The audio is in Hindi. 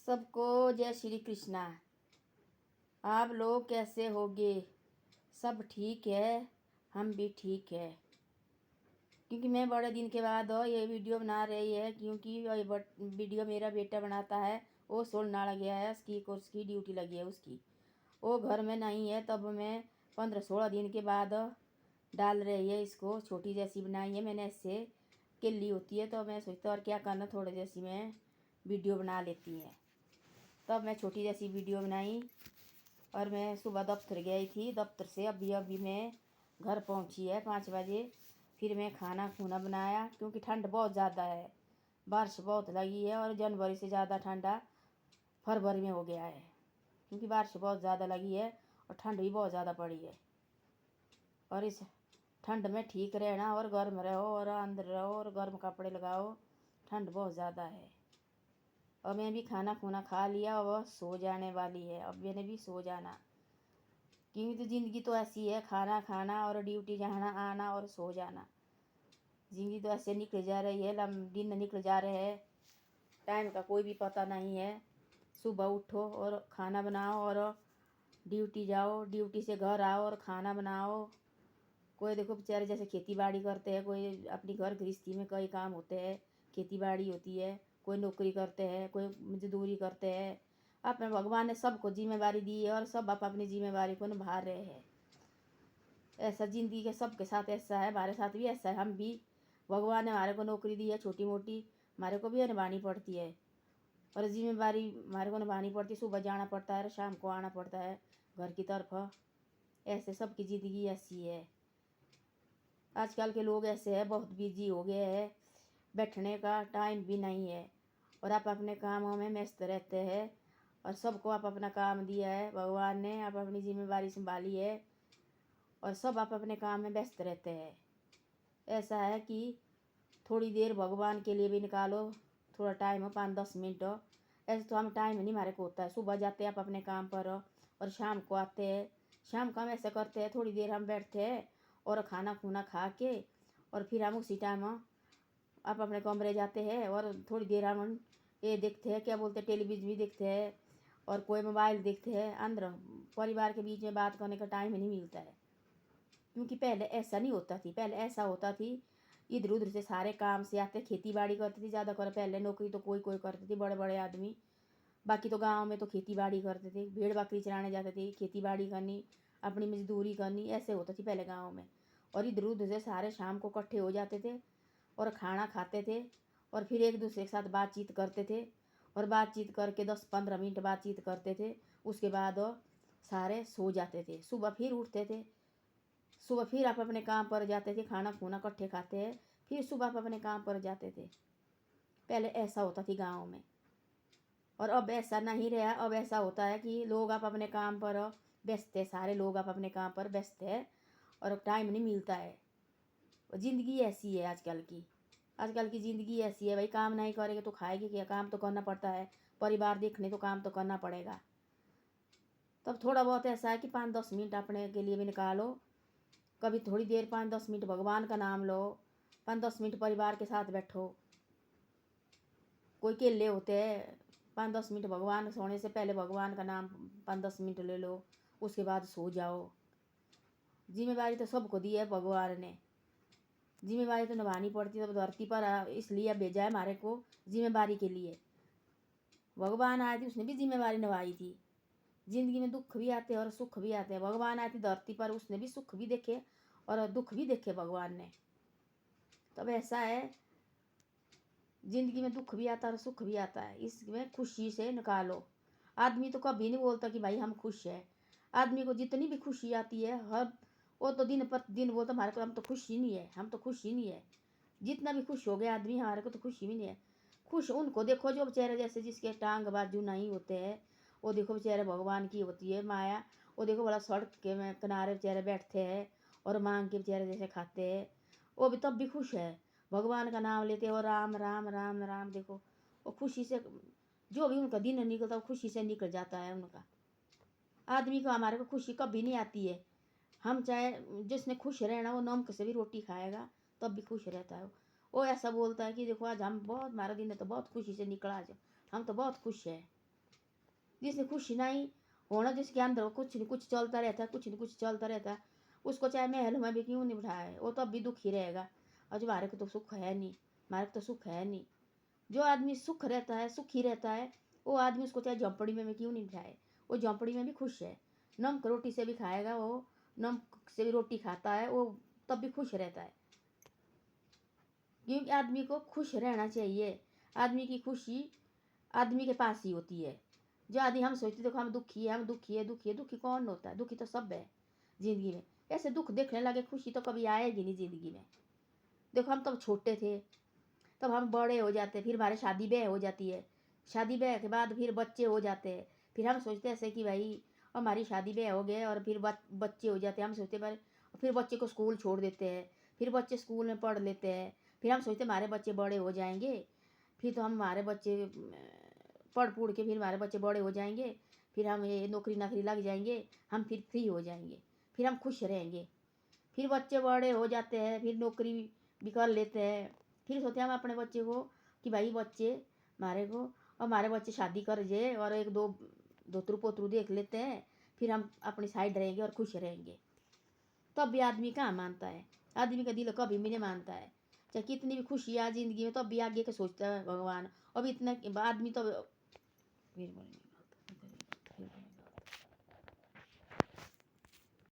सबको जय श्री कृष्णा। आप लोग कैसे होगे? सब ठीक है, हम भी ठीक है। क्योंकि मैं बड़े दिन के बाद ये वीडियो बना रही है, क्योंकि ये वीडियो मेरा बेटा बनाता है। वो सोलनाड़ा गया है, उसकी ड्यूटी लगी है उसकी। वो घर में नहीं है, तब मैं 15-16 दिन के बाद डाल रही है इसको। छोटी जैसी बनाई है मैंने, ऐसे किल्ली होती है तो मैं सोचता और क्या करना, थोड़ी जैसी मैं वीडियो बना लेती है। तब मैं छोटी जैसी वीडियो बनाई और मैं सुबह दफ्तर गई थी। दफ्तर से अभी अभी मैं घर पहुंची है 5 बजे। फिर मैं खाना खूना बनाया, क्योंकि ठंड बहुत ज़्यादा है, बारिश बहुत लगी है और जनवरी से ज़्यादा ठंडा फरवरी में हो गया है, क्योंकि बारिश बहुत ज़्यादा लगी है और ठंड भी बहुत ज़्यादा पड़ी है। और इस ठंड में ठीक रहना और गर्म रहो और अंदर रहो और गर्म कपड़े लगाओ, ठंड बहुत ज़्यादा है। और मैं भी खाना खूना खा लिया और सो जाने वाली है। अब मैंने भी सो जाना, क्योंकि तो ज़िंदगी तो ऐसी है, खाना खाना और ड्यूटी जाना आना और सो जाना। ज़िंदगी तो ऐसे निकल जा रही है, दिन निकल जा रहे हैं, टाइम का कोई भी पता नहीं है। सुबह उठो और खाना बनाओ और ड्यूटी जाओ, ड्यूटी से घर आओ और खाना बनाओ। कोई देखो बेचारे जैसे खेती बाड़ी करते हैं, कोई अपनी घर गृहस्थी में कई काम होते हैं, खेती बाड़ी होती है, कोई नौकरी करते हैं, कोई मजदूरी करते हैं। अपने भगवान ने सबको जिम्मेवारी दी है और सब आप अपनी जिम्मेवारी को निभा रहे हैं। ऐसा ज़िंदगी के सबके साथ ऐसा है, हमारे साथ भी ऐसा है। हम भी, भगवान ने हमारे को नौकरी दी है छोटी मोटी, हमारे को भी निभानी पड़ती है और जिम्मेवारी हमारे को निभानी पड़ती है। सुबह जाना पड़ता है और शाम को आना पड़ता है घर की तरफ। ऐसे सबकी ज़िंदगी ऐसी है। आजकल के लोग ऐसे हैं, बहुत बिजी हो गए हैं, बैठने का टाइम भी नहीं है और आप अपने कामों में व्यस्त रहते हैं। और सबको आप अपना काम दिया है भगवान ने, आप अपनी जिम्मेवारी संभाली है और सब आप अपने काम में व्यस्त रहते हैं। ऐसा है कि थोड़ी देर भगवान के लिए भी निकालो, थोड़ा टाइम हो, 5-10 मिनट हो। ऐसे तो हम टाइम नहीं हमारे को होता है। सुबह जाते हैं आप अपने काम पर और शाम को आते हैं। शाम को हम ऐसे करते हैं, थोड़ी देर हम बैठते हैं और खाना खूना खा के और फिर हम उसी टाइम आप अपने कमरे जाते हैं और थोड़ी देर हम ये देखते हैं, क्या बोलते हैं, टेलीविज़न भी देखते हैं और कोई मोबाइल देखते हैं। अंदर परिवार के बीच में बात करने का टाइम नहीं मिलता है, क्योंकि पहले ऐसा नहीं होता थी। पहले ऐसा होता थी, इधर उधर से सारे काम से आते, खेती बाड़ी करते थे ज़्यादा कर। पहले नौकरी तो कोई कोई करते थे, बड़े बड़े आदमी। बाकी तो गांव में तो खेती बाड़ी करते थे, भेड़ बकरी चराने जाते थे, खेती बाड़ी करनी, अपनी मजदूरी करनी, ऐसे होता थी पहले गाँव में। और इधर उधर से सारे शाम को इकट्ठे हो जाते थे और खाना खाते थे और फिर एक दूसरे के साथ बातचीत करते थे और बातचीत करके 10-15 मिनट बातचीत करते थे। उसके बाद सारे सो जाते थे, सुबह फिर उठते थे। सुबह फिर आप अपने काम पर जाते थे, खाना खूना इकट्ठे खाते हैं, फिर सुबह आप अपने काम पर जाते थे। पहले ऐसा होता थी गाँव में और अब ऐसा नहीं रहा। अब ऐसा होता है कि लोग आप अपने काम पर व्यस्त है, सारे लोग आप अपने काम पर व्यस्त है और टाइम नहीं मिलता है। ज़िंदगी ऐसी है आजकल की। आजकल की ज़िंदगी ऐसी है भाई, काम नहीं करेंगे तो खाएंगे क्या? काम तो करना पड़ता है, परिवार देखने तो काम तो करना पड़ेगा। तब थोड़ा बहुत ऐसा है कि 5-10 मिनट अपने के लिए भी निकालो। कभी थोड़ी देर 5-10 मिनट भगवान का नाम लो, 5-10 मिनट परिवार के साथ बैठो। कोई केले होते हैं, 5-10 मिनट भगवान सोने से पहले भगवान का नाम 5-10 मिनट ले लो, उसके बाद सो जाओ। जिम्मेवारी तो सबको दी है भगवान ने, जिम्मेवारी तो निभानी पड़ती है। तो धरती पर इसलिए भेजा है हमारे को, जिम्मेवारी के लिए। भगवान आए थे, उसने भी जिम्मेवारी निभाई थी। जिंदगी में दुख भी आते हैं और सुख भी आते हैं। भगवान आए थे धरती पर, उसने भी सुख भी देखे और दुख भी देखे भगवान ने। तब ऐसा है, जिंदगी में दुख भी आता है और सुख भी आता है, इसमें खुशी से निकालो। आदमी तो कभी नहीं बोलता कि भाई हम खुश हैं। आदमी को जितनी भी खुशी आती है, हर वो तो दिन पर दिन बोलता हमारे को हम तो खुश ही नहीं है, हम तो खुश ही नहीं है। जितना भी खुश हो गया आदमी, हमारे को तो खुशी भी नहीं है। खुश उनको देखो जो बेचारे जैसे जिसके टांग बाजू नहीं होते हैं, वो देखो बेचारे भगवान की होती है माया। वो देखो बड़ा सड़क के में किनारे बेचारे बैठते हैं और मांग के बेचारे जैसे खाते हैं, वो भी तब भी खुश है। भगवान का नाम लेते हो, राम राम राम राम, देखो वो खुशी से, जो भी उनका दिन निकलता वो खुशी से निकल जाता है उनका। आदमी को हमारे को खुशी कभी नहीं आती है। हम चाहे जिसने खुश रहना वो नमक से भी रोटी खाएगा तब भी खुश रहता है। वो ऐसा बोलता है कि देखो आज हम बहुत, हमारा दिन है तो बहुत खुशी से निकला, आज हम तो बहुत खुश हैं। जिसने खुशी नहीं होना, जिसके अंदर कुछ न कुछ चलता रहता है, कुछ न कुछ चलता रहता है, उसको चाहे महल में भी क्यों नहीं बिठाए, वो तो अब भी दुखी रहेगा। और जो हमारे को तो सुख है नहीं, हमारे को तो सुख है नहीं। जो आदमी सुख रहता है, सुखी रहता है, वो आदमी उसको चाहे झोंपड़ी में क्यों नहीं बिठाए, वो झोंपड़ी में भी खुश है। नमक रोटी से भी खाएगा, वो नमक से भी रोटी खाता है, वो तब भी खुश रहता है। क्योंकि आदमी को खुश रहना चाहिए। आदमी की खुशी आदमी के पास ही होती है। जो आदमी हम सोचते देखो हम दुखी है, हम दुखी है, दुखी है, दुखी कौन होता है? दुखी तो सब है जिंदगी में। ऐसे दुख देखने लगे, खुशी तो कभी आएगी नहीं जिंदगी में। देखो हम तब छोटे थे, तब हम बड़े हो जाते, फिर हमारे शादी ब्याह हो जाती है, शादी ब्याह के बाद फिर बच्चे हो जाते हैं। फिर हम सोचते ऐसे कि भाई हमारी शादी ब्याह हो गए और फिर बच्चे हो जाते हैं। हम सोचते पर फिर बच्चे को स्कूल छोड़ देते हैं, फिर बच्चे स्कूल में पढ़ लेते हैं। फिर हम सोचते हमारे बच्चे बड़े हो जाएंगे, फिर तो हम हमारे बच्चे पढ़ पूढ़ के फिर हमारे बच्चे बड़े हो जाएंगे, फिर हम ये नौकरी नाकरी लग जाएंगे, हम फिर फ्री हो जाएंगे, फिर हम खुश रहेंगे। फिर बच्चे बड़े हो जाते हैं, फिर नौकरी भी कर लेते हैं। फिर सोचते हैं हम अपने बच्चे को कि भाई बच्चे हमारे को, और हमारे बच्चे शादी कर जाए और एक दो दोतरू पोतरू देख लेते हैं, फिर हम अपनी साइड रहेंगे और खुश रहेंगे। तब भी आदमी कहाँ मानता है? आदमी का दिल कभी भी नहीं मानता है। चाहे कितनी भी खुशी आ जिंदगी में, तब भी आगे का सोचता है भगवान। अब इतना आदमी तो फिर बोलेंगे।